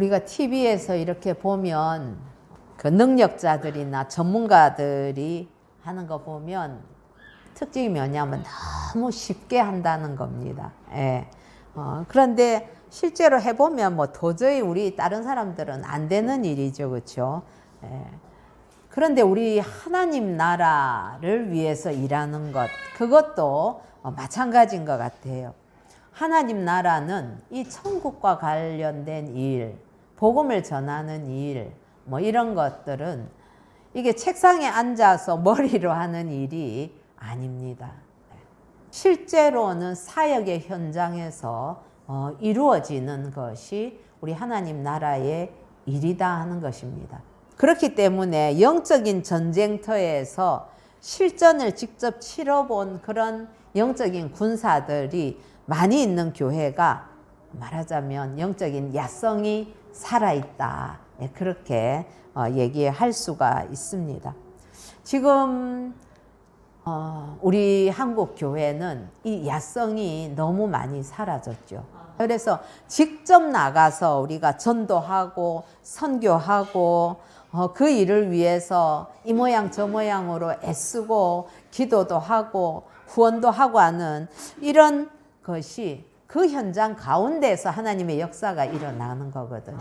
우리가 TV에서 이렇게 보면 그 능력자들이나 전문가들이 하는 거 보면 특징이 뭐냐면 너무 쉽게 한다는 겁니다. 예. 그런데 실제로 해보면 뭐 도저히 우리 다른 사람들은 안 되는 일이죠. 그렇죠? 예. 그런데 우리 하나님 나라를 위해서 일하는 것, 그것도 마찬가지인 것 같아요. 하나님 나라는 이 천국과 관련된 일, 복음을 전하는 일, 뭐 이런 것들은 이게 책상에 앉아서 머리로 하는 일이 아닙니다. 실제로는 사역의 현장에서 이루어지는 것이 우리 하나님 나라의 일이다 하는 것입니다. 그렇기 때문에 영적인 전쟁터에서 실전을 직접 치러본 그런 영적인 군사들이 많이 있는 교회가 말하자면 영적인 야성이 살아있다. 그렇게 얘기할 수가 있습니다. 지금 우리 한국 교회는 이 야성이 너무 많이 사라졌죠. 그래서 직접 나가서 우리가 전도하고 선교하고 그 일을 위해서 이 모양 저 모양으로 애쓰고 기도도 하고 후원도 하고 하는 이런 것이 그 현장 가운데서 하나님의 역사가 일어나는 거거든요.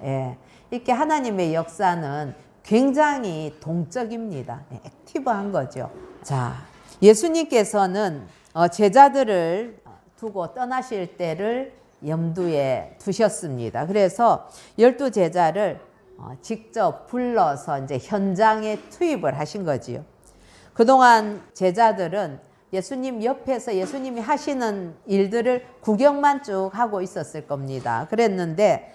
예. 이렇게 하나님의 역사는 굉장히 동적입니다. 액티브한 거죠. 자, 예수님께서는 제자들을 두고 떠나실 때를 염두에 두셨습니다. 그래서 12제자를 직접 불러서 이제 현장에 투입을 하신 거지요. 그동안 제자들은 예수님 옆에서 예수님이 하시는 일들을 구경만 쭉 하고 있었을 겁니다. 그랬는데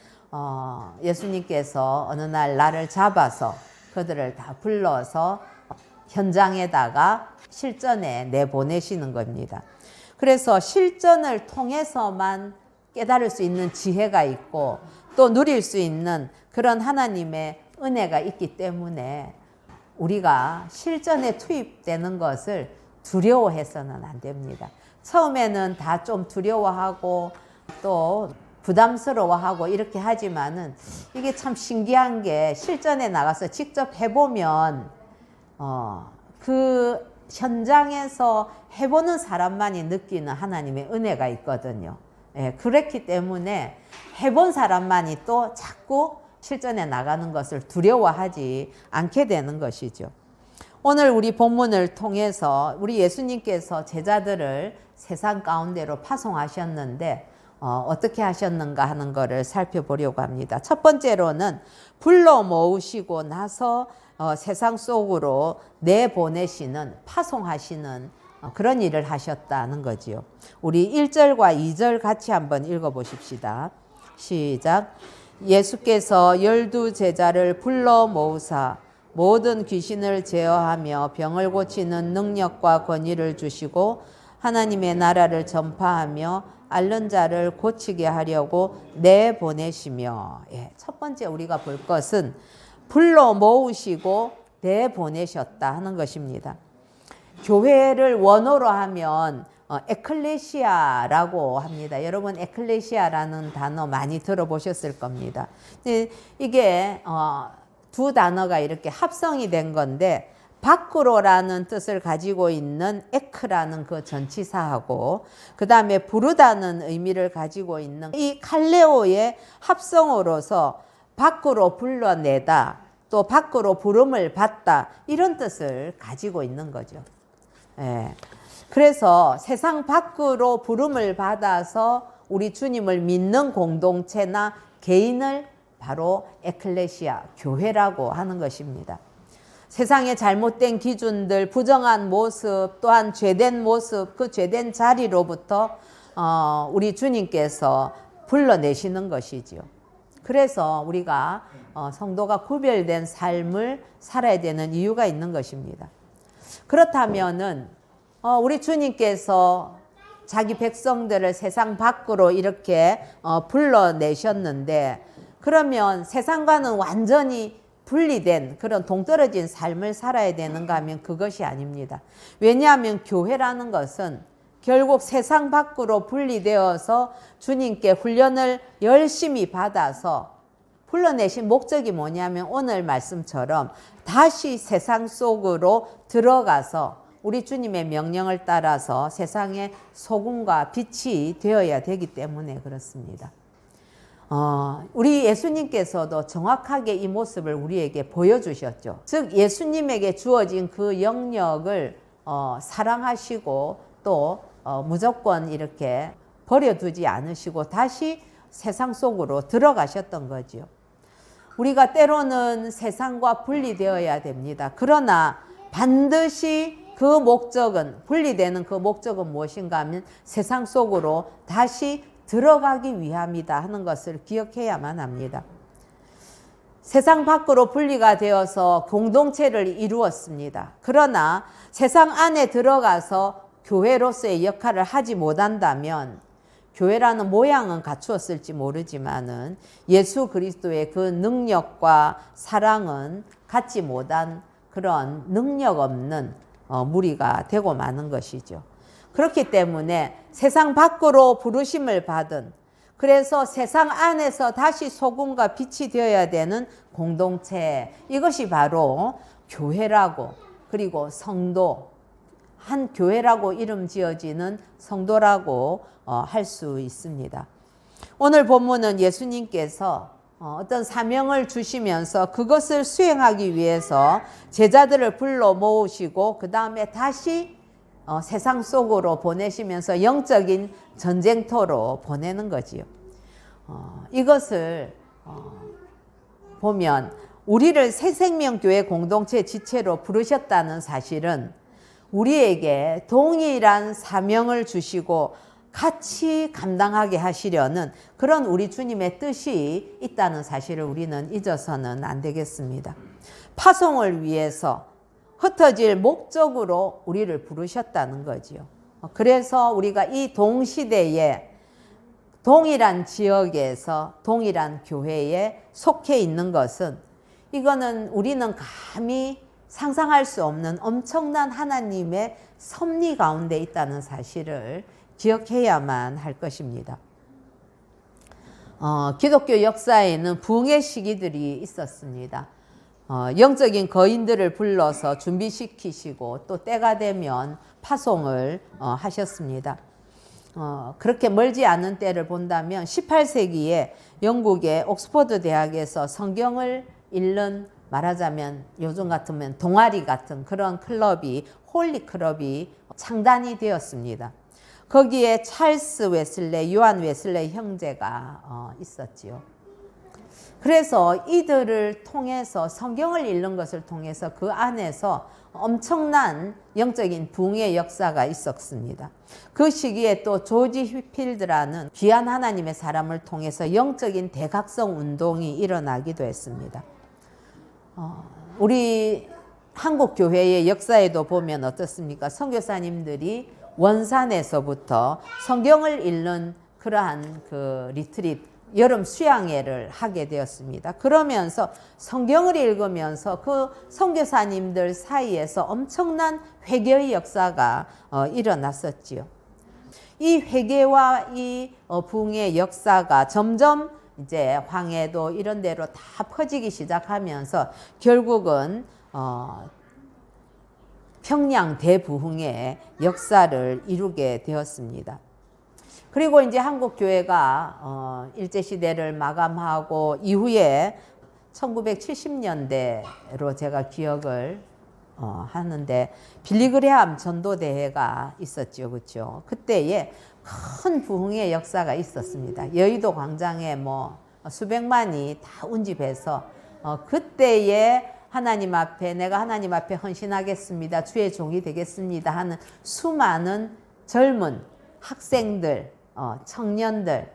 예수님께서 어느 날 나를 잡아서 그들을 다 불러서 현장에다가 실전에 내보내시는 겁니다. 그래서 실전을 통해서만 깨달을 수 있는 지혜가 있고 또 누릴 수 있는 그런 하나님의 은혜가 있기 때문에 우리가 실전에 투입되는 것을 두려워해서는 안 됩니다. 처음에는 다 좀 두려워하고 또 부담스러워하고 이렇게 하지만은 이게 참 신기한 게 실전에 나가서 직접 해보면 그 현장에서 해보는 사람만이 느끼는 하나님의 은혜가 있거든요. 예, 그렇기 때문에 해본 사람만이 또 자꾸 실전에 나가는 것을 두려워하지 않게 되는 것이죠. 오늘 우리 본문을 통해서 우리 예수님께서 제자들을 세상 가운데로 파송하셨는데 어떻게 하셨는가 하는 것을 살펴보려고 합니다. 첫 번째로는 불러 모으시고 나서 세상 속으로 내보내시는 파송하시는 그런 일을 하셨다는 거지요. 우리 1절과 2절 같이 한번 읽어보십시다. 시작. 예수께서 12제자를 불러 모으사 모든 귀신을 제어하며 병을 고치는 능력과 권위를 주시고 하나님의 나라를 전파하며 앓는 자를 고치게 하려고 내보내시며. 예, 첫 번째 우리가 볼 것은 불러 모으시고 내보내셨다 하는 것입니다. 교회를 원어로 하면 에클레시아라고 합니다. 여러분 에클레시아라는 단어 많이 들어보셨을 겁니다. 이게 두 단어가 이렇게 합성이 된 건데 밖으로라는 뜻을 가지고 있는 에크라는 그 전치사하고 그 다음에 부르다는 의미를 가지고 있는 이 칼레오의 합성어로서 밖으로 불러내다 또 밖으로 부름을 받다 이런 뜻을 가지고 있는 거죠. 예. 그래서 세상 밖으로 부름을 받아서 우리 주님을 믿는 공동체나 개인을 바로 에클레시아, 교회라고 하는 것입니다. 세상의 잘못된 기준들, 부정한 모습, 또한 죄된 모습, 그 죄된 자리로부터 우리 주님께서 불러내시는 것이지요. 그래서 우리가 성도가 구별된 삶을 살아야 되는 이유가 있는 것입니다. 그렇다면은 우리 주님께서 자기 백성들을 세상 밖으로 이렇게 불러내셨는데 그러면 세상과는 완전히 분리된 그런 동떨어진 삶을 살아야 되는가 하면 그것이 아닙니다. 왜냐하면 교회라는 것은 결국 세상 밖으로 분리되어서 주님께 훈련을 열심히 받아서 불러내신 목적이 뭐냐면 오늘 말씀처럼 다시 세상 속으로 들어가서 우리 주님의 명령을 따라서 세상의 소금과 빛이 되어야 되기 때문에 그렇습니다. 우리 예수님께서도 정확하게 이 모습을 우리에게 보여주셨죠. 즉 예수님에게 주어진 그 영역을 사랑하시고 또 무조건 이렇게 버려두지 않으시고 다시 세상 속으로 들어가셨던 거죠. 우리가 때로는 세상과 분리되어야 됩니다. 그러나 반드시 그 목적은, 분리되는 그 목적은 무엇인가 하면 세상 속으로 다시 들어가기 위함이다 하는 것을 기억해야만 합니다. 세상 밖으로 분리가 되어서 공동체를 이루었습니다. 그러나 세상 안에 들어가서 교회로서의 역할을 하지 못한다면 교회라는 모양은 갖추었을지 모르지만은 예수 그리스도의 그 능력과 사랑은 갖지 못한 그런 능력 없는 무리가 되고 마는 것이죠. 그렇기 때문에 세상 밖으로 부르심을 받은, 그래서 세상 안에서 다시 소금과 빛이 되어야 되는 공동체, 이것이 바로 교회라고, 그리고 성도, 한 교회라고 이름 지어지는 성도라고 할 수 있습니다. 오늘 본문은 예수님께서 어떤 사명을 주시면서 그것을 수행하기 위해서 제자들을 불러 모으시고 그 다음에 다시 세상 속으로 보내시면서 영적인 전쟁터로 보내는 거지요. 이것을 보면 우리를 새생명교회 공동체 지체로 부르셨다는 사실은 우리에게 동일한 사명을 주시고 같이 감당하게 하시려는 그런 우리 주님의 뜻이 있다는 사실을 우리는 잊어서는 안 되겠습니다. 파송을 위해서 흩어질 목적으로 우리를 부르셨다는 거지요. 그래서 우리가 이 동시대에 동일한 지역에서 동일한 교회에 속해 있는 것은, 이거는 우리는 감히 상상할 수 없는 엄청난 하나님의 섭리 가운데 있다는 사실을 기억해야만 할 것입니다. 기독교 역사에는 부흥의 시기들이 있었습니다. 영적인 거인들을 불러서 준비시키시고 또 때가 되면 파송을 하셨습니다. 그렇게 멀지 않은 때를 본다면 18세기에 영국의 옥스퍼드 대학에서 성경을 읽는, 말하자면 요즘 같으면 동아리 같은 그런 클럽이, 홀리 클럽이 창단이 되었습니다. 거기에 찰스 웨슬레이, 요한 웨슬레이 형제가 있었지요. 그래서 이들을 통해서 성경을 읽는 것을 통해서 그 안에서 엄청난 영적인 부흥의 역사가 있었습니다. 그 시기에 또 조지 휘필드라는 귀한 하나님의 사람을 통해서 영적인 대각성 운동이 일어나기도 했습니다. 우리 한국 교회의 역사에도 보면 어떻습니까? 선교사님들이 원산에서부터 성경을 읽는 그러한 그 리트릿, 여름 수양회를 하게 되었습니다. 그러면서 성경을 읽으면서 그 선교사님들 사이에서 엄청난 회개의 역사가 일어났었지요. 이 회개와 이 부흥의 역사가 점점 이제 황해도 이런 데로 다 퍼지기 시작하면서 결국은 평양 대부흥의 역사를 이루게 되었습니다. 그리고 이제 한국 교회가 일제시대를 마감하고 이후에 1970년대로 제가 기억을 하는데 빌리그레함 전도대회가 있었죠, 그렇죠? 그때에 큰 부흥의 역사가 있었습니다. 여의도 광장에 뭐 수백만이 다 운집해서 그때에 하나님 앞에, 내가 하나님 앞에 헌신하겠습니다, 주의 종이 되겠습니다 하는 수많은 젊은 학생들, 청년들,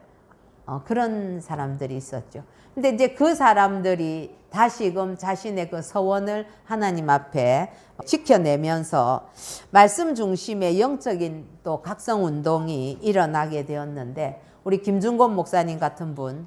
그런 사람들이 있었죠. 근데 이제 그 사람들이 다시금 자신의 그 서원을 하나님 앞에 지켜내면서 말씀 중심의 영적인 또 각성 운동이 일어나게 되었는데, 우리 김준곤 목사님 같은 분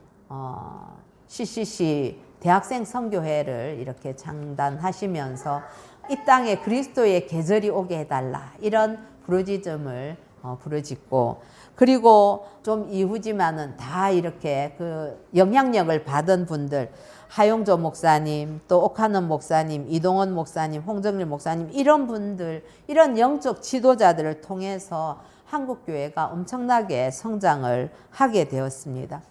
CCC 대학생 선교회를 이렇게 창단하시면서 이 땅에 그리스도의 계절이 오게 해달라, 이런 부르짖음을 부르짖고, 그리고 좀 이후지만은 다 이렇게 그 영향력을 받은 분들, 하용조 목사님, 또 옥하는 목사님, 이동원 목사님, 홍정일 목사님, 이런 분들, 이런 영적 지도자들을 통해서 한국교회가 엄청나게 성장을 하게 되었습니다.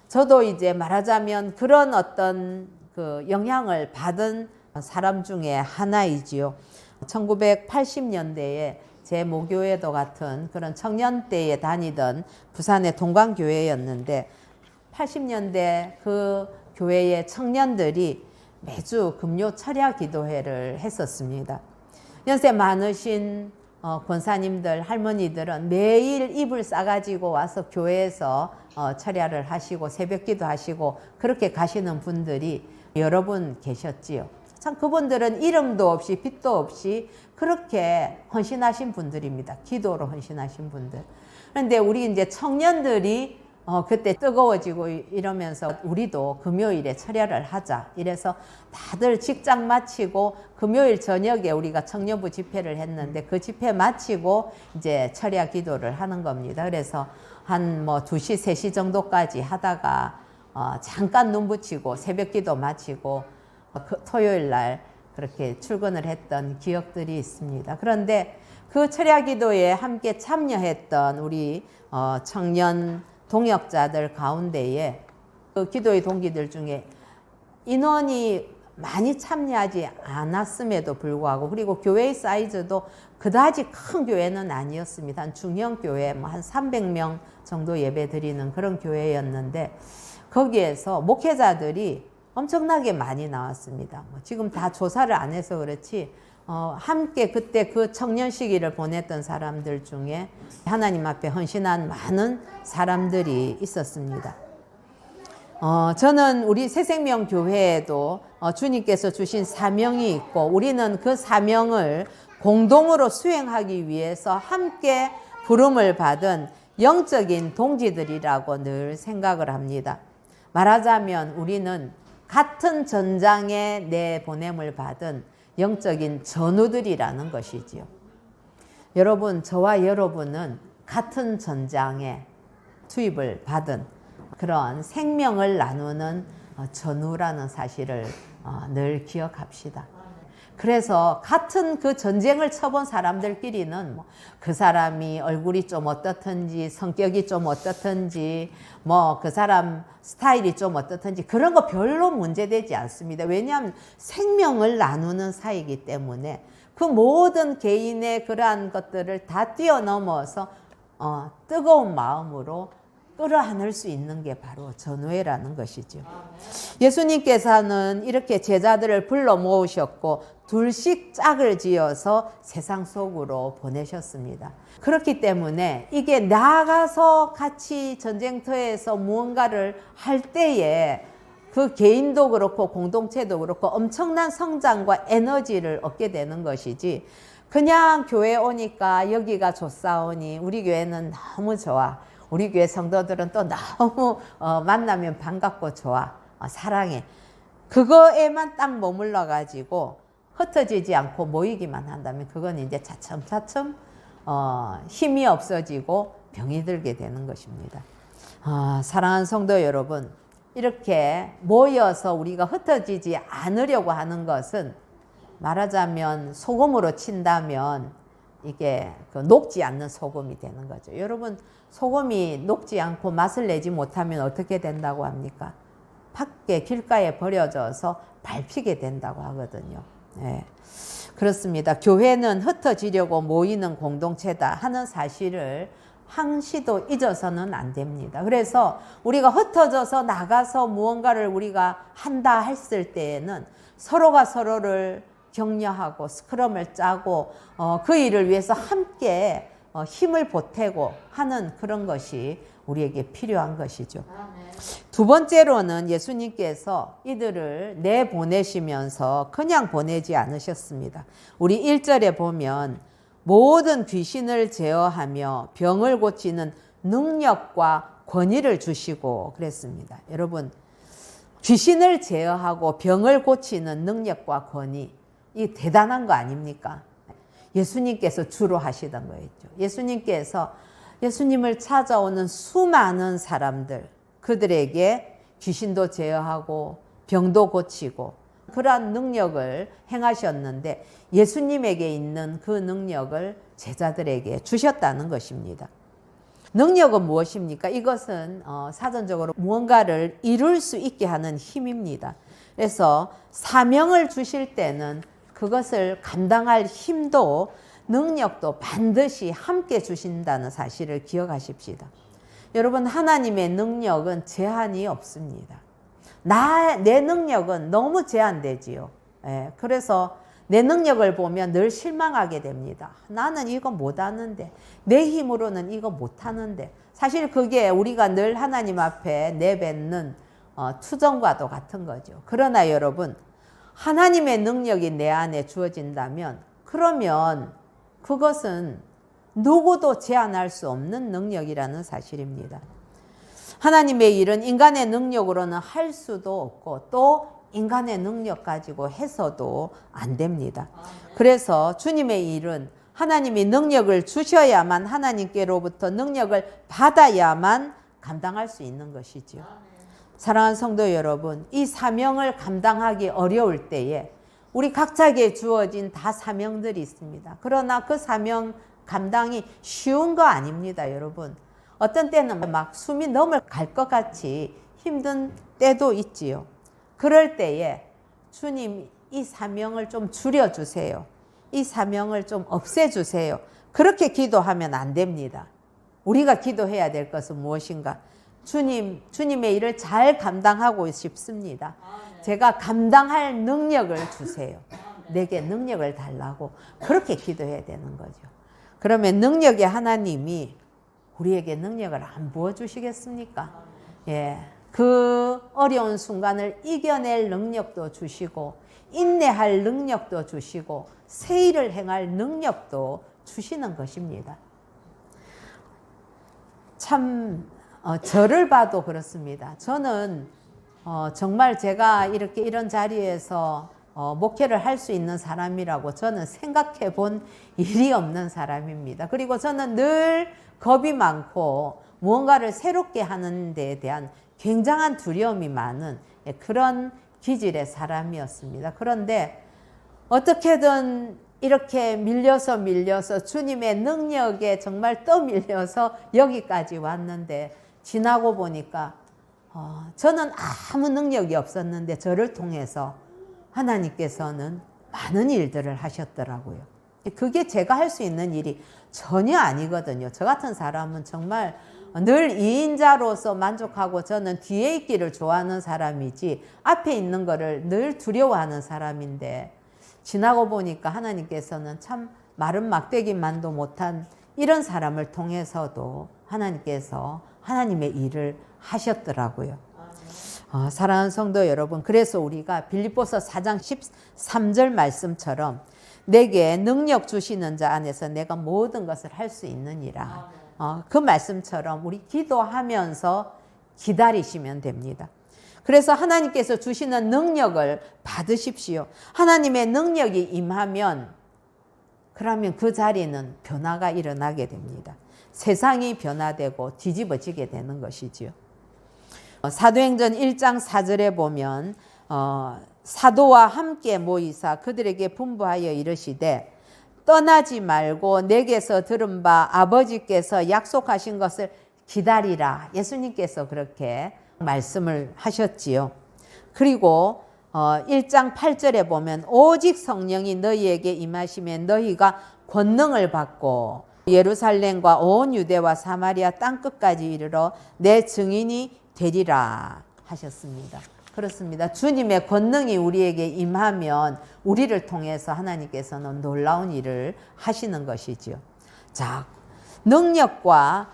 저도 이제 말하자면 그런 어떤 그 영향을 받은 사람 중에 하나이지요. 1980년대에 제 모교회도 같은 그런 청년대에 다니던 부산의 동광교회였는데 80년대 그 교회의 청년들이 매주 금요 철야 기도회를 했었습니다. 연세 많으신 권사님들, 할머니들은 매일 이불 싸가지고 와서 교회에서 철야를 하시고 새벽기도 하시고 그렇게 가시는 분들이 여러 분 계셨지요. 참 그분들은 이름도 없이 빛도 없이 그렇게 헌신하신 분들입니다. 기도로 헌신하신 분들. 그런데 우리 이제 청년들이 그때 뜨거워지고 이러면서 우리도 금요일에 철야를 하자. 이래서 다들 직장 마치고 금요일 저녁에 우리가 청년부 집회를 했는데 그 집회 마치고 이제 철야 기도를 하는 겁니다. 그래서 한 뭐 2시, 3시 정도까지 하다가 잠깐 눈 붙이고 새벽 기도 마치고 토요일 날 그렇게 출근을 했던 기억들이 있습니다. 그런데 그 철야 기도에 함께 참여했던 우리 청년 동역자들 가운데에 그 기도의 동기들 중에 인원이 많이 참여하지 않았음에도 불구하고 그리고 교회의 사이즈도 그다지 큰 교회는 아니었습니다. 한 중형 교회 한 300명 정도 예배 드리는 그런 교회였는데 거기에서 목회자들이 엄청나게 많이 나왔습니다. 지금 다 조사를 안 해서 그렇지 함께 그때 그 청년 시기를 보냈던 사람들 중에 하나님 앞에 헌신한 많은 사람들이 있었습니다. 저는 우리 새생명교회에도 주님께서 주신 사명이 있고 우리는 그 사명을 공동으로 수행하기 위해서 함께 부름을 받은 영적인 동지들이라고 늘 생각을 합니다. 말하자면 우리는 같은 전장에 내보냄을 받은 영적인 전우들이라는 것이지요. 여러분, 저와 여러분은 같은 전장에 투입을 받은 그런 생명을 나누는 전우라는 사실을 늘 기억합시다. 그래서 같은 그 전쟁을 쳐본 사람들끼리는 그 사람이 얼굴이 좀 어떻든지 성격이 좀 어떻든지 그 사람 스타일이 좀 어떻든지 그런 거 별로 문제되지 않습니다. 왜냐하면 생명을 나누는 사이이기 때문에 그 모든 개인의 그러한 것들을 다 뛰어넘어서 뜨거운 마음으로 끌어안을 수 있는 게 바로 전우회라는 것이죠. 예수님께서는 이렇게 제자들을 불러 모으셨고 둘씩 짝을 지어서 세상 속으로 보내셨습니다. 그렇기 때문에 이게 나가서 같이 전쟁터에서 무언가를 할 때에 그 개인도 그렇고 공동체도 그렇고 엄청난 성장과 에너지를 얻게 되는 것이지 그냥 교회 오니까 여기가 좋사오니 우리 교회는 너무 좋아. 우리 교회 성도들은 또 너무 만나면 반갑고 좋아. 사랑해. 그거에만 딱 머물러 가지고 흩어지지 않고 모이기만 한다면 그건 이제 차츰차츰 힘이 없어지고 병이 들게 되는 것입니다. 사랑하는 성도 여러분, 이렇게 모여서 우리가 흩어지지 않으려고 하는 것은 말하자면 소금으로 친다면 이게 녹지 않는 소금이 되는 거죠. 여러분, 소금이 녹지 않고 맛을 내지 못하면 어떻게 된다고 합니까? 밖에 길가에 버려져서 밟히게 된다고 하거든요. 네. 그렇습니다. 교회는 흩어지려고 모이는 공동체다 하는 사실을 항시도 잊어서는 안 됩니다. 그래서 우리가 흩어져서 나가서 무언가를 우리가 한다 했을 때에는 서로가 서로를 격려하고 스크럼을 짜고 그 일을 위해서 함께 힘을 보태고 하는 그런 것이 우리에게 필요한 것이죠. 두 번째로는 예수님께서 이들을 내보내시면서 그냥 보내지 않으셨습니다. 우리 1절에 보면 모든 귀신을 제어하며 병을 고치는 능력과 권위를 주시고 그랬습니다. 여러분, 귀신을 제어하고 병을 고치는 능력과 권위, 이 대단한 거 아닙니까? 예수님께서 주로 하시던 거였죠. 예수님께서 예수님을 찾아오는 수많은 사람들, 그들에게 귀신도 제어하고 병도 고치고 그러한 능력을 행하셨는데 예수님에게 있는 그 능력을 제자들에게 주셨다는 것입니다. 능력은 무엇입니까? 이것은 사전적으로 무언가를 이룰 수 있게 하는 힘입니다. 그래서 사명을 주실 때는 그것을 감당할 힘도 능력도 반드시 함께 주신다는 사실을 기억하십시다. 여러분, 하나님의 능력은 제한이 없습니다. 내 능력은 너무 제한되지요. 그래서 내 능력을 보면 늘 실망하게 됩니다. 나는 이거 못하는데, 내 힘으로는 이거 못하는데. 사실 그게 우리가 늘 하나님 앞에 내뱉는 투정과도 같은 거죠. 그러나 여러분, 하나님의 능력이 내 안에 주어진다면 그러면 그것은 누구도 제한할 수 없는 능력이라는 사실입니다. 하나님의 일은 인간의 능력으로는 할 수도 없고 또 인간의 능력 가지고 해서도 안 됩니다. 그래서 주님의 일은 하나님이 능력을 주셔야만 하나님께로부터 능력을 받아야만 감당할 수 있는 것이지요. 사랑하는 성도 여러분, 이 사명을 감당하기 어려울 때에 우리 각자에게 주어진 다 사명들이 있습니다. 그러나 그 사명 감당이 쉬운 거 아닙니다, 여러분. 어떤 때는 막 숨이 넘어갈 것 같이 힘든 때도 있지요. 그럴 때에 주님, 이 사명을 좀 줄여주세요. 이 사명을 좀 없애주세요. 그렇게 기도하면 안 됩니다. 우리가 기도해야 될 것은 무엇인가? 주님의 일을 잘 감당하고 싶습니다. 제가 감당할 능력을 주세요. 내게 능력을 달라고 그렇게 기도해야 되는 거죠. 그러면 능력의 하나님이 우리에게 능력을 안 부어주시겠습니까? 그 어려운 순간을 이겨낼 능력도 주시고 인내할 능력도 주시고 새 일을 행할 능력도 주시는 것입니다. 참 저를 봐도 그렇습니다. 저는 정말 제가 이런 자리에서 목회를 할 수 있는 사람이라고 저는 생각해 본 일이 없는 사람입니다. 그리고 저는 늘 겁이 많고 무언가를 새롭게 하는 데에 대한 굉장한 두려움이 많은 그런 기질의 사람이었습니다. 그런데 어떻게든 이렇게 밀려서 주님의 능력에 정말 떠밀려서 여기까지 왔는데 지나고 보니까 저는 아무 능력이 없었는데 저를 통해서 하나님께서는 많은 일들을 하셨더라고요. 그게 제가 할 수 있는 일이 전혀 아니거든요. 저 같은 사람은 정말 늘 2인자로서 만족하고 저는 뒤에 있기를 좋아하는 사람이지 앞에 있는 거를 늘 두려워하는 사람인데 지나고 보니까 하나님께서는 참 마른 막대기만도 못한 이런 사람을 통해서도 하나님께서 하나님의 일을 하셨더라고요. 사랑하는 성도 여러분, 그래서 우리가 빌립보서 4장 13절 말씀처럼 내게 능력 주시는 자 안에서 내가 모든 것을 할 수 있느니라. 그 말씀처럼 우리 기도하면서 기다리시면 됩니다. 그래서 하나님께서 주시는 능력을 받으십시오. 하나님의 능력이 임하면 그러면 그 자리는 변화가 일어나게 됩니다. 세상이 변화되고 뒤집어지게 되는 것이지요. 사도행전 1장 4절에 보면 사도와 함께 모이사 그들에게 분부하여 이르시되 떠나지 말고 내게서 들은 바 아버지께서 약속하신 것을 기다리라. 예수님께서 그렇게 말씀을 하셨지요. 그리고 1장 8절에 보면 오직 성령이 너희에게 임하시면 너희가 권능을 받고 예루살렘과 온 유대와 사마리아 땅끝까지 이르러 내 증인이 되리라 하셨습니다. 그렇습니다. 주님의 권능이 우리에게 임하면 우리를 통해서 하나님께서는 놀라운 일을 하시는 것이지요. 자, 능력과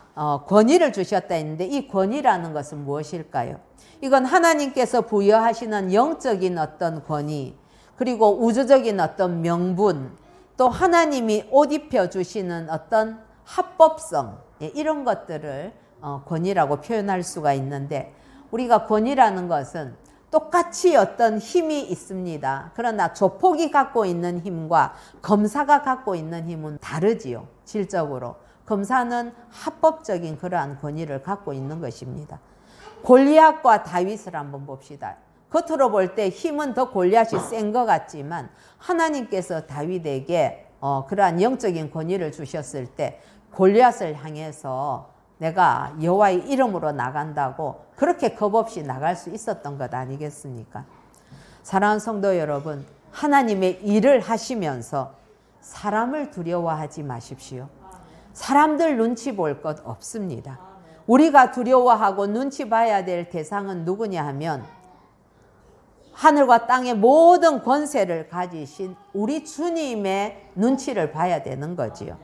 권위를 주셨다 했는데 이 권위라는 것은 무엇일까요? 이건 하나님께서 부여하시는 영적인 어떤 권위, 그리고 우주적인 어떤 명분, 또 하나님이 옷 입혀주시는 어떤 합법성, 이런 것들을 권위라고 표현할 수가 있는데 우리가 권위라는 것은 똑같이 어떤 힘이 있습니다. 그러나 조폭이 갖고 있는 힘과 검사가 갖고 있는 힘은 다르지요. 질적으로. 검사는 합법적인 그러한 권위를 갖고 있는 것입니다. 골리앗과 다윗을 한번 봅시다. 겉으로 볼 때 힘은 더 골리앗이 센 것 같지만 하나님께서 다윗에게 그러한 영적인 권위를 주셨을 때 골리앗을 향해서 내가 여호와의 이름으로 나간다고 그렇게 겁없이 나갈 수 있었던 것 아니겠습니까? 사랑하는 성도 여러분, 하나님의 일을 하시면서 사람을 두려워하지 마십시오. 사람들 눈치 볼 것 없습니다. 우리가 두려워하고 눈치 봐야 될 대상은 누구냐 하면 하늘과 땅의 모든 권세를 가지신 우리 주님의 눈치를 봐야 되는 거지요.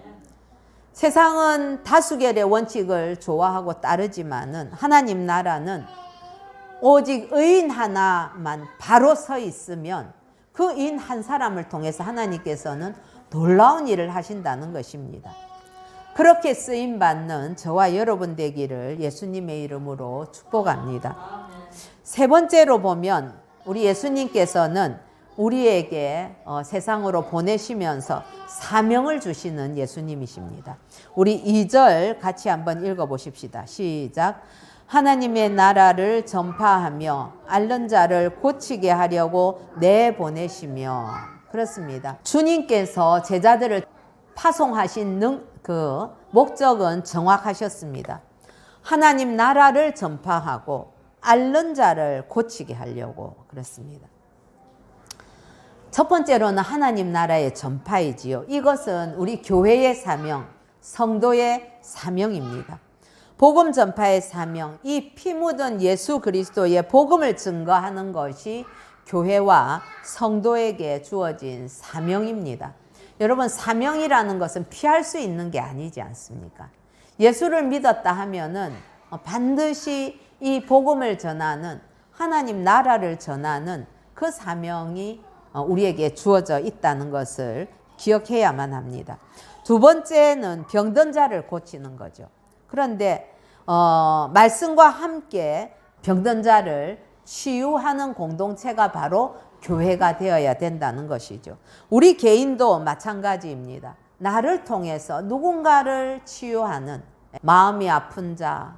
세상은 다수결의 원칙을 좋아하고 따르지만은 하나님 나라는 오직 의인 하나만 바로 서 있으면 그 의인 한 사람을 통해서 하나님께서는 놀라운 일을 하신다는 것입니다. 그렇게 쓰임받는 저와 여러분 되기를 예수님의 이름으로 축복합니다. 세 번째로 보면 우리 예수님께서는 우리에게 세상으로 보내시면서 사명을 주시는 예수님이십니다. 우리 2절 같이 한번 읽어보십시다. 시작. 하나님의 나라를 전파하며 앓는 자를 고치게 하려고 내보내시며. 그렇습니다. 주님께서 제자들을 파송하신 그 목적은 정확하셨습니다. 하나님 나라를 전파하고 앓는 자를 고치게 하려고 그렇습니다. 첫 번째로는 하나님 나라의 전파이지요. 이것은 우리 교회의 사명, 성도의 사명입니다. 복음 전파의 사명, 이 피 묻은 예수 그리스도의 복음을 증거하는 것이 교회와 성도에게 주어진 사명입니다. 여러분, 사명이라는 것은 피할 수 있는 게 아니지 않습니까? 예수를 믿었다 하면은 반드시 이 복음을 전하는, 하나님 나라를 전하는 그 사명이 우리에게 주어져 있다는 것을 기억해야만 합니다. 두 번째는 병든 자를 고치는 거죠. 그런데 말씀과 함께 병든 자를 치유하는 공동체가 바로 교회가 되어야 된다는 것이죠. 우리 개인도 마찬가지입니다. 나를 통해서 누군가를 치유하는, 마음이 아픈 자,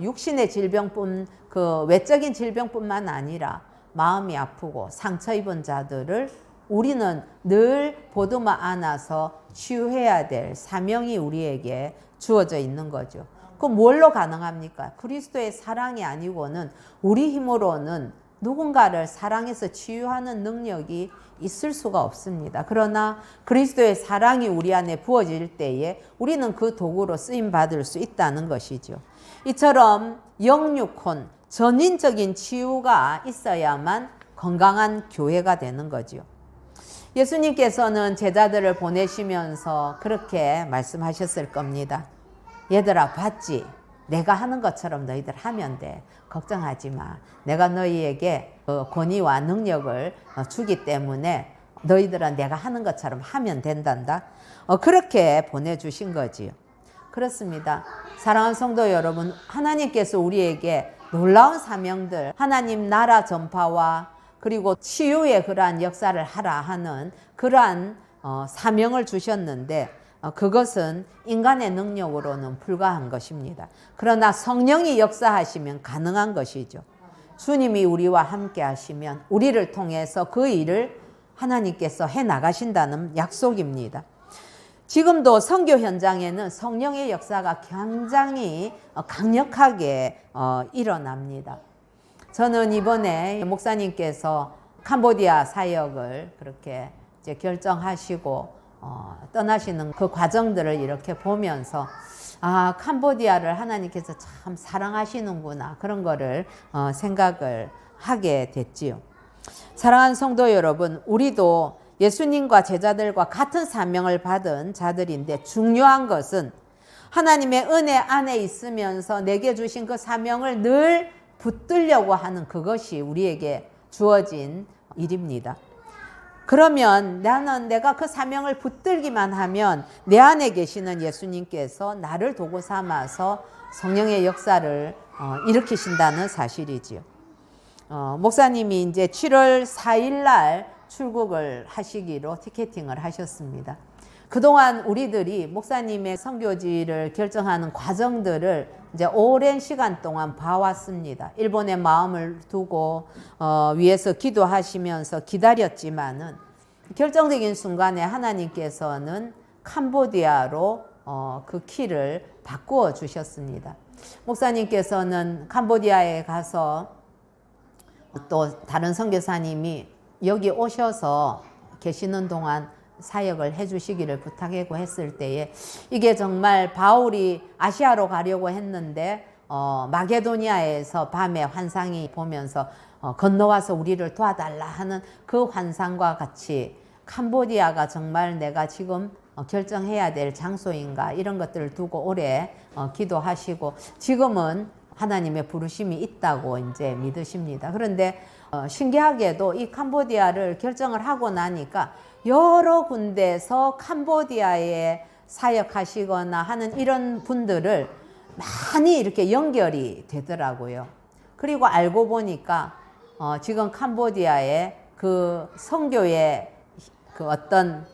육신의 질병뿐, 그 외적인 질병뿐만 아니라 마음이 아프고 상처 입은 자들을 우리는 늘 보듬어 안아서 치유해야 될 사명이 우리에게 주어져 있는 거죠. 그럼 뭘로 가능합니까? 그리스도의 사랑이 아니고는 우리 힘으로는 누군가를 사랑해서 치유하는 능력이 있을 수가 없습니다. 그러나 그리스도의 사랑이 우리 안에 부어질 때에 우리는 그 도구로 쓰임 받을 수 있다는 것이죠. 이처럼 영육혼, 전인적인 치유가 있어야만 건강한 교회가 되는 거죠. 예수님께서는 제자들을 보내시면서 그렇게 말씀하셨을 겁니다. 얘들아, 봤지? 내가 하는 것처럼 너희들 하면 돼. 걱정하지 마. 내가 너희에게 권위와 능력을 주기 때문에 너희들은 내가 하는 것처럼 하면 된단다. 그렇게 보내주신 거지요. 그렇습니다. 사랑하는 성도 여러분, 하나님께서 우리에게 놀라운 사명들, 하나님 나라 전파와 그리고 치유의 그러한 역사를 하라 하는 그러한 사명을 주셨는데 그것은 인간의 능력으로는 불가한 것입니다. 그러나 성령이 역사하시면 가능한 것이죠. 주님이 우리와 함께 하시면 우리를 통해서 그 일을 하나님께서 해나가신다는 약속입니다. 지금도 선교 현장에는 성령의 역사가 굉장히 강력하게 일어납니다. 저는 이번에 목사님께서 캄보디아 사역을 그렇게 이제 결정하시고 떠나시는 그 과정들을 이렇게 보면서 캄보디아를 하나님께서 참 사랑하시는구나, 그런 거를 생각을 하게 됐지요. 사랑하는 성도 여러분, 우리도 예수님과 제자들과 같은 사명을 받은 자들인데 중요한 것은 하나님의 은혜 안에 있으면서 내게 주신 그 사명을 늘 붙들려고 하는 그것이 우리에게 주어진 일입니다. 그러면 내가 그 사명을 붙들기만 하면 내 안에 계시는 예수님께서 나를 도구 삼아서 성령의 역사를 일으키신다는 사실이지요. 목사님이 이제 7월 4일 날 출국을 하시기로 티켓팅을 하셨습니다. 그동안 우리들이 목사님의 선교지를 결정하는 과정들을 이제 오랜 시간 동안 봐왔습니다. 일본에 마음을 두고 위에서 기도하시면서 기다렸지만은 결정적인 순간에 하나님께서는 캄보디아로 그 키를 바꾸어 주셨습니다. 목사님께서는 캄보디아에 가서 또 다른 선교사님이 여기 오셔서 계시는 동안 사역을 해주시기를 부탁하고 했을 때에 이게 정말 바울이 아시아로 가려고 했는데 마게도니아에서 밤에 환상이 보면서 건너와서 우리를 도와달라 하는 그 환상과 같이 캄보디아가 정말 내가 지금 결정해야 될 장소인가 이런 것들을 두고 오래 기도하시고 지금은 하나님의 부르심이 있다고 이제 믿으십니다. 그런데 신기하게도 이 캄보디아를 결정을 하고 나니까 여러 군데에서 캄보디아에 사역하시거나 하는 이런 분들을 많이 이렇게 연결이 되더라고요. 그리고 알고 보니까 지금 캄보디아에 그 선교의 그 어떤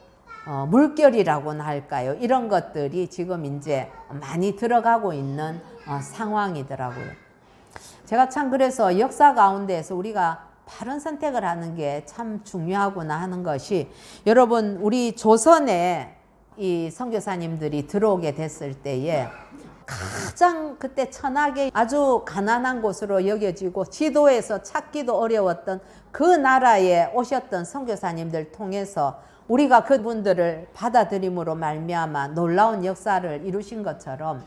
물결이라고나 할까요? 이런 것들이 지금 이제 많이 들어가고 있는 상황이더라고요. 제가 참 그래서 역사 가운데에서 우리가 바른 선택을 하는 게 참 중요하구나 하는 것이 여러분 우리 조선에 이 선교사님들이 들어오게 됐을 때에 가장 그때 천하게 아주 가난한 곳으로 여겨지고 지도에서 찾기도 어려웠던 그 나라에 오셨던 선교사님들 통해서 우리가 그분들을 받아들임으로 말미암아 놀라운 역사를 이루신 것처럼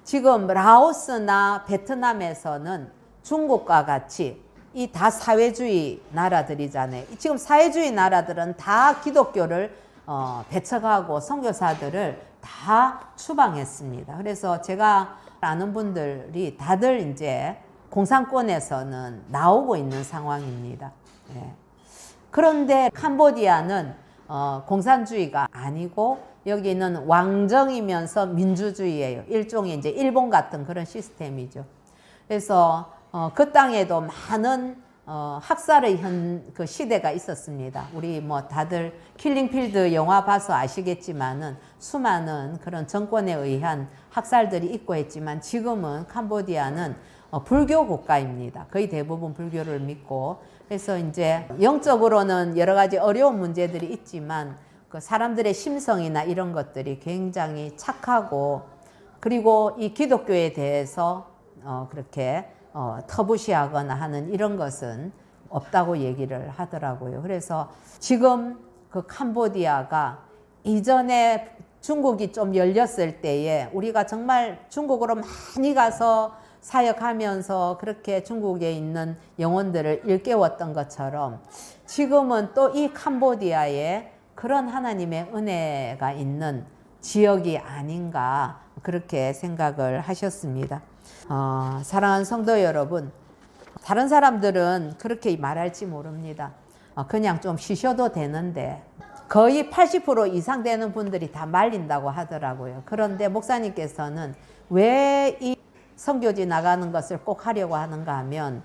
지금 라오스나 베트남에서는 중국과 같이 이 다 사회주의 나라들이잖아요. 지금 사회주의 나라들은 다 기독교를 배척하고 선교사들을 다 추방했습니다. 그래서 제가 아는 분들이 다들 이제 공산권에서는 나오고 있는 상황입니다. 예. 그런데 캄보디아는 공산주의가 아니고 여기는 왕정이면서 민주주의예요. 일종의 이제 일본 같은 그런 시스템이죠. 그래서 그 땅에도 많은 학살의 그 시대가 있었습니다. 우리 뭐 다들 킬링필드 영화 봐서 아시겠지만은 수많은 그런 정권에 의한 학살들이 있고 했지만 지금은 캄보디아는 불교 국가입니다. 거의 대부분 불교를 믿고 그래서 이제 영적으로는 여러 가지 어려운 문제들이 있지만 그 사람들의 심성이나 이런 것들이 굉장히 착하고 그리고 이 기독교에 대해서 그렇게 터부시하거나 하는 이런 것은 없다고 얘기를 하더라고요. 그래서 지금 그 캄보디아가 이전에 중국이 좀 열렸을 때에 우리가 정말 중국으로 많이 가서 사역하면서 그렇게 중국에 있는 영혼들을 일깨웠던 것처럼 지금은 또 이 캄보디아에 그런 하나님의 은혜가 있는 지역이 아닌가 그렇게 생각을 하셨습니다. 사랑하는 성도 여러분, 다른 사람들은 그렇게 말할지 모릅니다. 그냥 좀 쉬셔도 되는데 거의 80% 이상 되는 분들이 다 말린다고 하더라고요. 그런데 목사님께서는 왜 이 선교지 나가는 것을 꼭 하려고 하는가 하면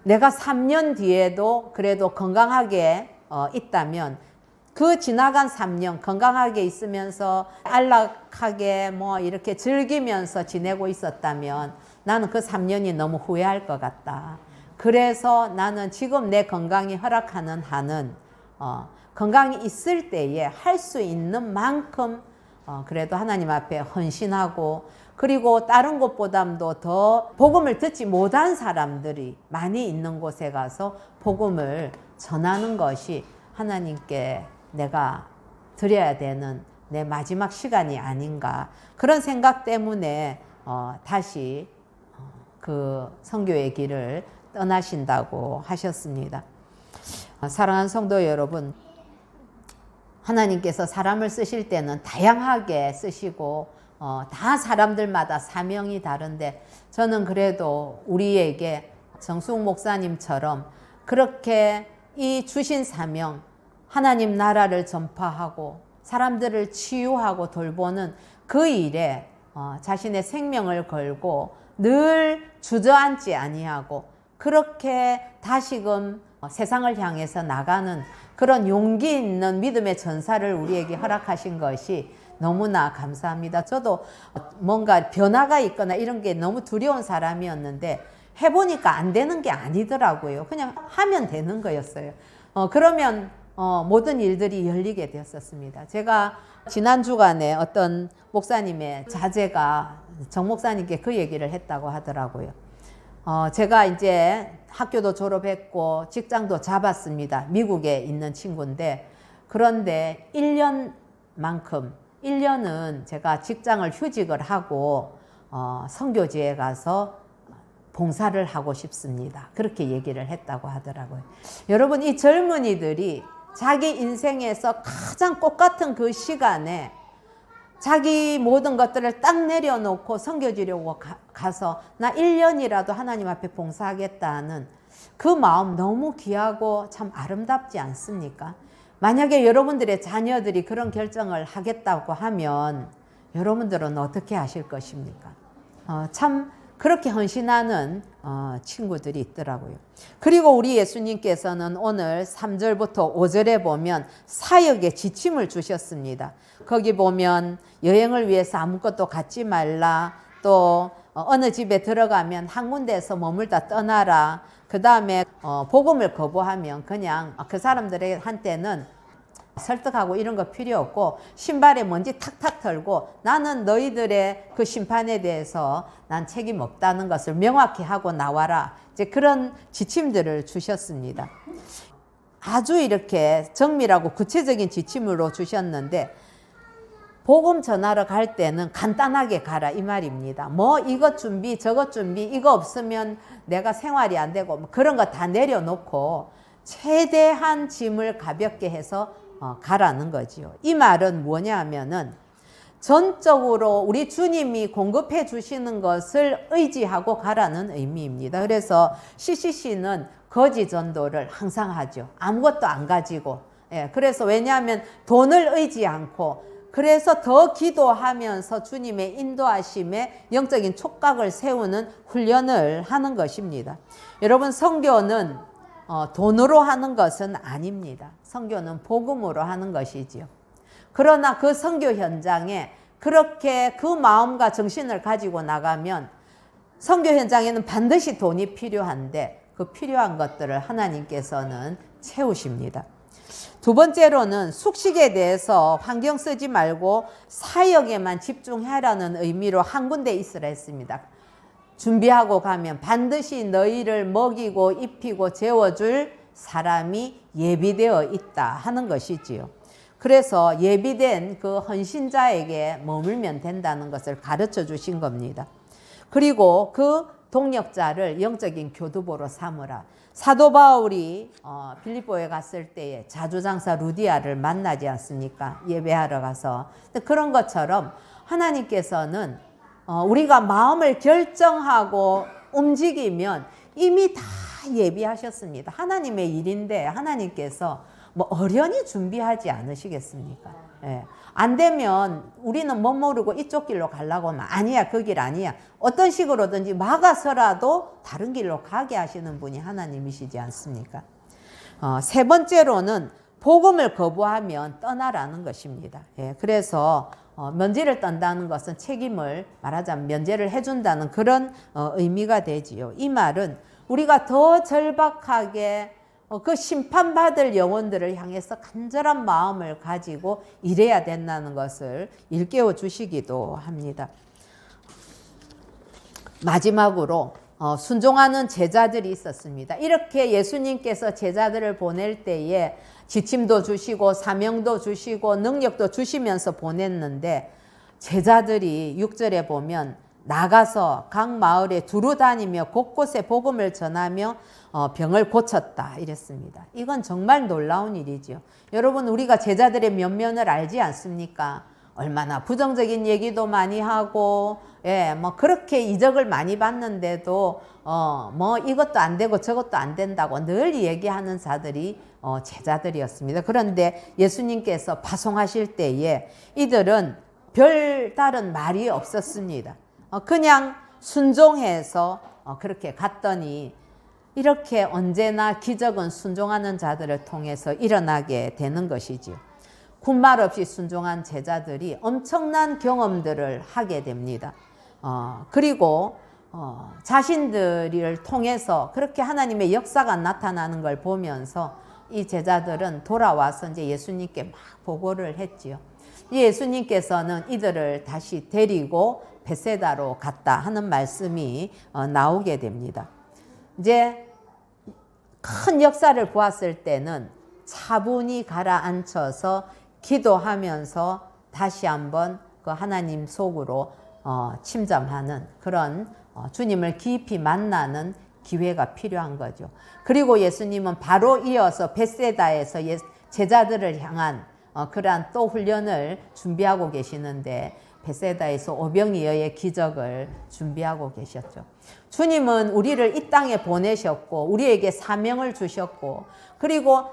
내가 3년 뒤에도 그래도 건강하게 있다면 그 지나간 3년 건강하게 있으면서 안락하게 뭐 이렇게 즐기면서 지내고 있었다면 나는 그 3년이 너무 후회할 것 같다. 그래서 나는 지금 내 건강이 허락하는 한은 건강이 있을 때에 할 수 있는 만큼 그래도 하나님 앞에 헌신하고 그리고 다른 곳보다도 더 복음을 듣지 못한 사람들이 많이 있는 곳에 가서 복음을 전하는 것이 하나님께 내가 드려야 되는 내 마지막 시간이 아닌가 그런 생각 때문에 다시 그 선교의 길을 떠나신다고 하셨습니다. 사랑하는 성도 여러분, 하나님께서 사람을 쓰실 때는 다양하게 쓰시고 다 사람들마다 사명이 다른데 저는 그래도 우리에게 정숙 목사님처럼 그렇게 이 주신 사명 하나님 나라를 전파하고 사람들을 치유하고 돌보는 그 일에 자신의 생명을 걸고 늘 주저앉지 아니하고 그렇게 다시금 세상을 향해서 나가는 그런 용기 있는 믿음의 전사를 우리에게 허락하신 것이 너무나 감사합니다. 저도 뭔가 변화가 있거나 이런 게 너무 두려운 사람이었는데 해보니까 안 되는 게 아니더라고요. 그냥 하면 되는 거였어요. 그러면 모든 일들이 열리게 되었었습니다. 제가 지난 주간에 어떤 목사님의 자제가 정 목사님께 그 얘기를 했다고 하더라고요. 제가 이제 학교도 졸업했고 직장도 잡았습니다. 미국에 있는 친구인데, 그런데 1년은 제가 직장을 휴직을 하고 선교지에 가서 봉사를 하고 싶습니다. 그렇게 얘기를 했다고 하더라고요. 여러분, 이 젊은이들이 자기 인생에서 가장 꽃 같은 그 시간에 자기 모든 것들을 딱 내려놓고 선교지려고 가서 나 1년이라도 하나님 앞에 봉사하겠다는 그 마음 너무 귀하고 참 아름답지 않습니까? 만약에 여러분들의 자녀들이 그런 결정을 하겠다고 하면 여러분들은 어떻게 하실 것입니까? 참 그렇게 헌신하는 친구들이 있더라고요. 그리고 우리 예수님께서는 오늘 3절부터 5절에 보면 사역의 지침을 주셨습니다. 거기 보면 여행을 위해서 아무것도 갖지 말라, 또 어느 집에 들어가면 한 군데에서 머물다 떠나라, 그 다음에 복음을 거부하면 그냥 그 사람들한테는 설득하고 이런 거 필요 없고 신발에 먼지 탁탁 털고 나는 너희들의 그 심판에 대해서 난 책임 없다는 것을 명확히 하고 나와라. 이제 그런 지침들을 주셨습니다. 아주 이렇게 정밀하고 구체적인 지침으로 주셨는데, 복음 전하러 갈 때는 간단하게 가라 이 말입니다. 뭐 이것 준비 저것 준비 이거 없으면 내가 생활이 안 되고 뭐 그런 거 다 내려놓고 최대한 짐을 가볍게 해서 가라는 거지요. 이 말은 뭐냐 하면은 전적으로 우리 주님이 공급해 주시는 것을 의지하고 가라는 의미입니다. 그래서 CCC는 거지 전도를 항상 하죠. 아무것도 안 가지고. 그래서 왜냐하면 돈을 의지 않고, 그래서 더 기도하면서 주님의 인도하심에 영적인 촉각을 세우는 훈련을 하는 것입니다. 여러분, 선교는 돈으로 하는 것은 아닙니다. 선교는 복음으로 하는 것이지요. 그러나 그 선교 현장에 그렇게 그 마음과 정신을 가지고 나가면 선교 현장에는 반드시 돈이 필요한데 그 필요한 것들을 하나님께서는 채우십니다. 두 번째로는 숙식에 대해서 환경 쓰지 말고 사역에만 집중하라는 의미로 한 군데 있으라 했습니다. 준비하고 가면 반드시 너희를 먹이고 입히고 재워줄 사람이 예비되어 있다 하는 것이지요. 그래서 예비된 그 헌신자에게 머물면 된다는 것을 가르쳐 주신 겁니다. 그리고 그 동역자를 영적인 교두보로 삼으라. 사도 바울이 빌립보에 갔을 때에 자주장사 루디아를 만나지 않습니까? 예배하러 가서. 그런 것처럼 하나님께서는 우리가 마음을 결정하고 움직이면 이미 다 예비하셨습니다. 하나님의 일인데 하나님께서 뭐 어련히 준비하지 않으시겠습니까? 안 되면 우리는 못 모르고 이쪽 길로 가려고 하면 아니야, 그 길 아니야. 어떤 식으로든지 막아서라도 다른 길로 가게 하시는 분이 하나님이시지 않습니까? 세 번째로는 복음을 거부하면 떠나라는 것입니다. 그래서 면제를 떤다는 것은 책임을 말하자면 면제를 해준다는 그런 의미가 되지요. 이 말은 우리가 더 절박하게 그 심판받을 영혼들을 향해서 간절한 마음을 가지고 일해야 된다는 것을 일깨워 주시기도 합니다. 마지막으로 순종하는 제자들이 있었습니다. 이렇게 예수님께서 제자들을 보낼 때에 지침도 주시고 사명도 주시고 능력도 주시면서 보냈는데, 제자들이 6절에 보면 나가서 각 마을에 두루 다니며 곳곳에 복음을 전하며 병을 고쳤다 이랬습니다. 이건 정말 놀라운 일이죠. 여러분, 우리가 제자들의 면면을 알지 않습니까? 얼마나 부정적인 얘기도 많이 하고, 뭐 그렇게 이적을 많이 받는데도 뭐 이것도 안 되고 저것도 안 된다고 늘 얘기하는 자들이 제자들이었습니다. 그런데 예수님께서 파송하실 때에 이들은 별다른 말이 없었습니다. 그냥 순종해서 그렇게 갔더니 이렇게 언제나 기적은 순종하는 자들을 통해서 일어나게 되는 것이지요. 군말 없이 순종한 제자들이 엄청난 경험들을 하게 됩니다. 그리고 자신들을 통해서 그렇게 하나님의 역사가 나타나는 걸 보면서 이 제자들은 돌아와서 이제 예수님께 막 보고를 했지요. 예수님께서는 이들을 다시 데리고 베세다로 갔다 하는 말씀이 나오게 됩니다. 이제 큰 역사를 보았을 때는 차분히 가라앉혀서 기도하면서 다시 한번 그 하나님 속으로 침잠하는 그런 주님을 깊이 만나는 기회가 필요한 거죠. 그리고 예수님은 바로 이어서 벳세다에서 제자들을 향한 그러한 또 훈련을 준비하고 계시는데 벳세다에서 오병이어의 기적을 준비하고 계셨죠. 주님은 우리를 이 땅에 보내셨고 우리에게 사명을 주셨고 그리고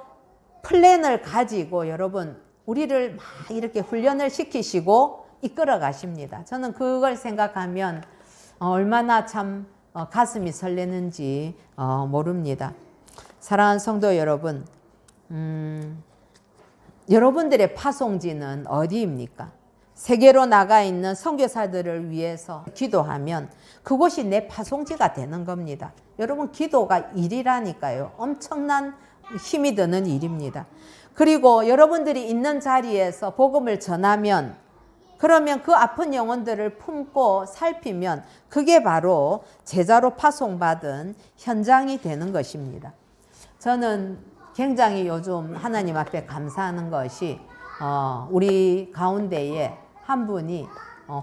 플랜을 가지고 여러분 우리를 막 이렇게 훈련을 시키시고 이끌어 가십니다. 저는 그걸 생각하면 얼마나 참 가슴이 설레는지 모릅니다. 사랑하는 성도 여러분, 여러분들의 파송지는 어디입니까? 세계로 나가 있는 선교사들을 위해서 기도하면 그곳이 내 파송지가 되는 겁니다. 여러분 기도가 일이라니까요. 엄청난 힘이 드는 일입니다. 그리고 여러분들이 있는 자리에서 복음을 전하면 그러면 그 아픈 영혼들을 품고 살피면 그게 바로 제자로 파송받은 현장이 되는 것입니다. 저는 굉장히 요즘 하나님 앞에 감사하는 것이 우리 가운데에 한 분이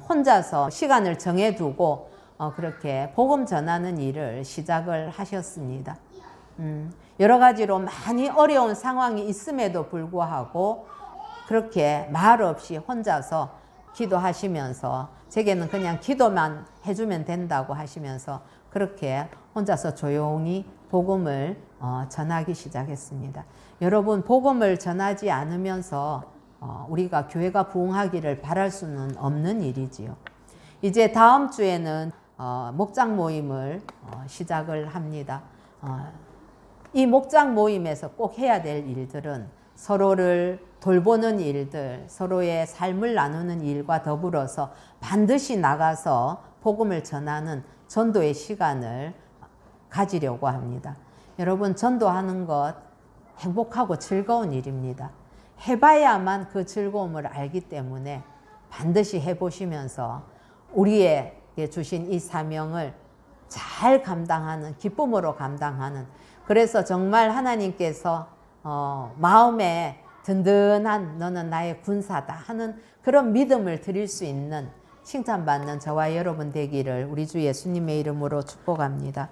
혼자서 시간을 정해두고 그렇게 복음 전하는 일을 시작을 하셨습니다. 여러 가지로 많이 어려운 상황이 있음에도 불구하고 그렇게 말 없이 혼자서 기도하시면서 제게는 그냥 기도만 해주면 된다고 하시면서 그렇게 혼자서 조용히 복음을 전하기 시작했습니다. 여러분 복음을 전하지 않으면서 우리가 교회가 부흥하기를 바랄 수는 없는 일이지요. 이제 다음 주에는 목장 모임을 시작을 합니다. 이 목장 모임에서 꼭 해야 될 일들은 서로를 돌보는 일들, 서로의 삶을 나누는 일과 더불어서 반드시 나가서 복음을 전하는 전도의 시간을 가지려고 합니다. 여러분 전도하는 것 행복하고 즐거운 일입니다. 해봐야만 그 즐거움을 알기 때문에 반드시 해보시면서 우리에게 주신 이 사명을 잘 감당하는, 기쁨으로 감당하는, 그래서 정말 하나님께서 마음에 든든한 너는 나의 군사다 하는 그런 믿음을 드릴 수 있는 칭찬받는 저와 여러분 되기를 우리 주 예수님의 이름으로 축복합니다.